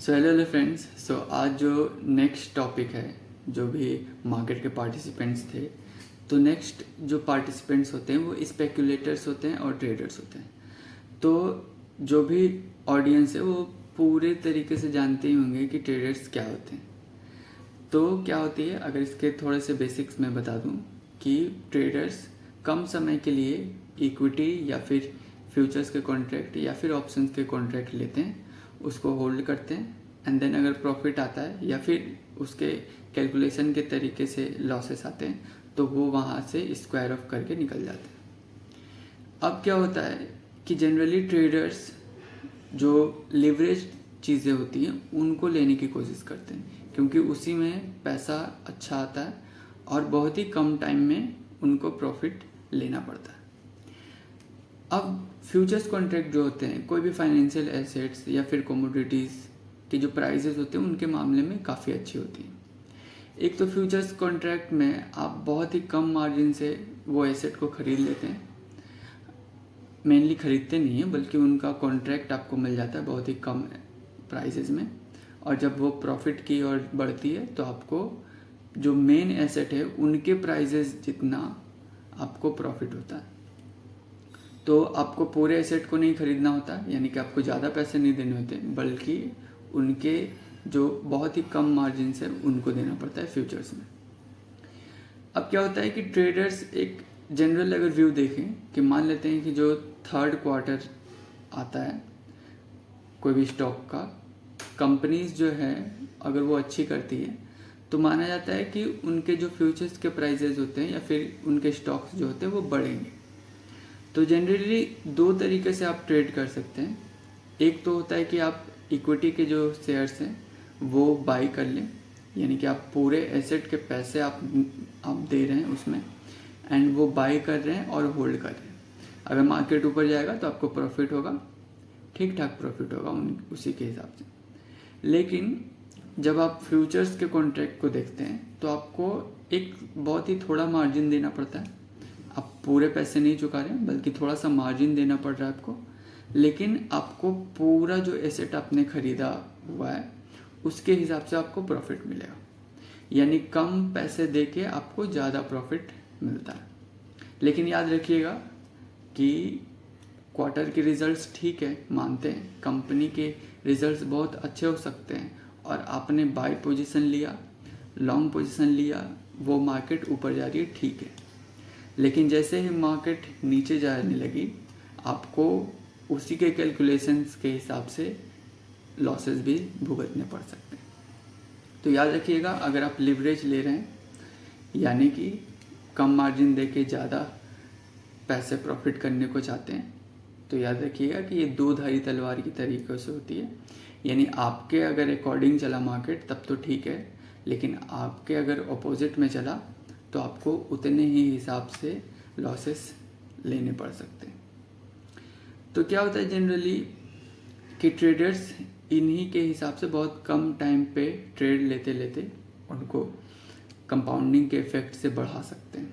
Hello friends. आज जो next topic है, जो भी मार्केट के पार्टिसिपेंट्स थे, तो नेक्स्ट जो पार्टिसिपेंट्स होते हैं वो स्पेक्यूलेटर्स होते हैं और ट्रेडर्स होते हैं। तो जो भी ऑडियंस है वो पूरे तरीके से जानते ही होंगे कि ट्रेडर्स क्या होते हैं। तो क्या होती है, अगर इसके थोड़े से बेसिक्स मैं बता दूं कि ट्रेडर्स कम समय के लिए इक्विटी या फिर फ्यूचर्स के कॉन्ट्रैक्ट या फिर ऑप्शंस के कॉन्ट्रैक्ट लेते हैं, उसको होल्ड करते हैं एंड देन अगर प्रॉफिट आता है या फिर उसके कैलकुलेशन के तरीके से लॉसेस आते हैं तो वो वहाँ से स्क्वायर ऑफ करके निकल जाते हैं। अब क्या होता है कि जनरली ट्रेडर्स जो लिवरेज चीज़ें होती हैं उनको लेने की कोशिश करते हैं, क्योंकि उसी में पैसा अच्छा आता है और बहुत ही कम टाइम में उनको प्रॉफिट लेना पड़ता है। अब फ्यूचर्स कॉन्ट्रैक्ट जो होते हैं, कोई भी फाइनेंशियल एसेट्स या फिर कमोडिटीज़ की जो प्राइसेस होते हैं उनके मामले में काफ़ी अच्छी होती हैं। एक तो फ्यूचर्स कॉन्ट्रैक्ट में आप बहुत ही कम मार्जिन से वो एसेट को ख़रीद लेते हैं, मेनली ख़रीदते नहीं हैं बल्कि उनका कॉन्ट्रैक्ट आपको मिल जाता है बहुत ही कम प्राइसेस में, और जब वो प्रॉफिट की ओर बढ़ती है तो आपको जो मेन एसेट है उनके प्राइसेस जितना आपको प्रॉफिट होता है। तो आपको पूरे एसेट को नहीं खरीदना होता, यानी कि आपको ज़्यादा पैसे नहीं देने होते, बल्कि उनके जो बहुत ही कम मार्जिन है उनको देना पड़ता है फ्यूचर्स में। अब क्या होता है कि ट्रेडर्स एक जनरल अगर व्यू देखें कि मान लेते हैं कि जो थर्ड क्वार्टर आता है कोई भी स्टॉक का, कंपनीज जो है अगर वो अच्छी करती है तो माना जाता है कि उनके जो फ्यूचर्स के प्राइजेस होते हैं या फिर उनके स्टॉक्स जो होते हैं वो बढ़ेंगे। तो जनरली दो तरीके से आप ट्रेड कर सकते हैं। एक तो होता है कि आप इक्विटी के जो शेयर्स हैं वो बाई कर लें, यानी कि आप पूरे एसेट के पैसे आप दे रहे हैं उसमें एंड वो बाई कर रहे हैं और होल्ड कर रहे हैं। अगर मार्केट ऊपर जाएगा तो आपको प्रॉफिट होगा, ठीक ठाक प्रॉफिट होगा उसी के हिसाब से। लेकिन जब आप फ्यूचर्स के कॉन्ट्रैक्ट को देखते हैं तो आपको एक बहुत ही थोड़ा मार्जिन देना पड़ता है। आप पूरे पैसे नहीं चुका रहे हैं बल्कि थोड़ा सा मार्जिन देना पड़ रहा है आपको, लेकिन आपको पूरा जो एसेट आपने खरीदा हुआ है उसके हिसाब से आपको प्रॉफिट मिलेगा, यानी कम पैसे देके आपको ज़्यादा प्रॉफिट मिलता है। लेकिन याद रखिएगा कि क्वार्टर के रिजल्ट्स ठीक है, मानते हैं कंपनी के रिजल्ट्स बहुत अच्छे हो सकते हैं और आपने बाय पोजीशन लिया, लॉन्ग पोजीशन लिया, वो मार्केट ऊपर जा रही है, ठीक है, लेकिन जैसे ही मार्केट नीचे जाने लगी आपको उसी के कैलकुलेशंस के हिसाब से लॉसेस भी भुगतने पड़ सकते हैं। तो याद रखिएगा, अगर आप लिवरेज ले रहे हैं यानी कि कम मार्जिन देके ज़्यादा पैसे प्रॉफिट करने को चाहते हैं, तो याद रखिएगा कि ये दो धारी तलवार की तरीके से होती है। यानी आपके अगर अकॉर्डिंग चला मार्केट तब तो ठीक है, लेकिन आपके अगर अपोजिट में चला तो आपको उतने ही हिसाब से लॉसेस लेने पड़ सकते हैं। तो क्या होता है जनरली कि ट्रेडर्स इन्हीं के हिसाब से बहुत कम टाइम पे ट्रेड लेते लेते उनको कंपाउंडिंग के इफेक्ट से बढ़ा सकते हैं।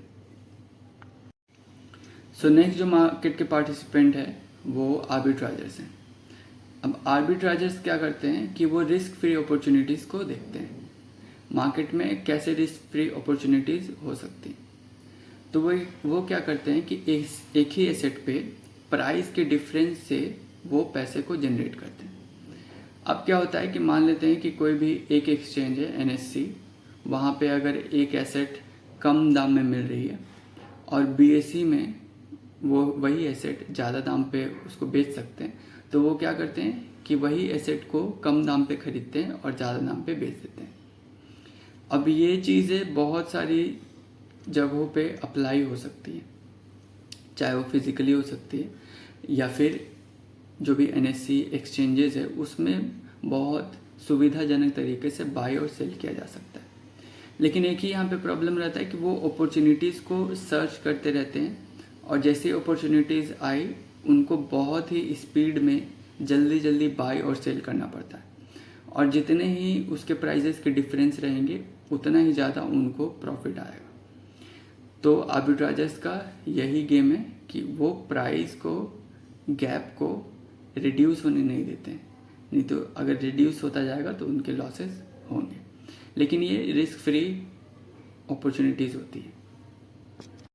नेक्स्ट जो मार्केट के पार्टिसिपेंट है वो आर्बिट्राइजर्स हैं। अब आर्बिट्राइजर्स क्या करते हैं कि वो रिस्क फ्री अपॉर्चुनिटीज़ को देखते हैं, मार्केट में कैसे रिस्क फ्री अपॉर्चुनिटीज़ हो सकती हैं। तो वो क्या करते हैं कि एक ही एसेट पे प्राइस के डिफरेंस से वो पैसे को जनरेट करते हैं। अब क्या होता है कि मान लेते हैं कि कोई भी एक एक्सचेंज है NSE, वहाँ पे अगर एक एसेट कम दाम में मिल रही है और BSE में वो वही एसेट ज़्यादा दाम पे उसको बेच सकते हैं, तो वो क्या करते हैं कि वही एसेट को कम दाम पे खरीदते हैं और ज़्यादा दाम पे बेच देते हैं। अब ये चीज़ें बहुत सारी जगहों पे अप्लाई हो सकती है, चाहे वो फिज़िकली हो सकती है या फिर जो भी NSE एक्सचेंजेस है उसमें बहुत सुविधाजनक तरीके से बाय और सेल किया जा सकता है। लेकिन एक ही यहाँ पे प्रॉब्लम रहता है कि वो अपॉर्चुनिटीज़ को सर्च करते रहते हैं और जैसे अपॉर्चुनिटीज़ आई उनको बहुत ही स्पीड में जल्दी जल्दी बाय और सेल करना पड़ता है, और जितने ही उसके प्राइजेस के डिफरेंस रहेंगे उतना ही ज़्यादा उनको प्रॉफिट आएगा। तो आर्बिट्राइजर्स का यही गेम है कि वो प्राइस को, गैप को रिड्यूस होने नहीं देते हैं, नहीं तो अगर रिड्यूस होता जाएगा तो उनके लॉसेस होंगे, लेकिन ये रिस्क फ्री अपॉर्चुनिटीज़ होती है।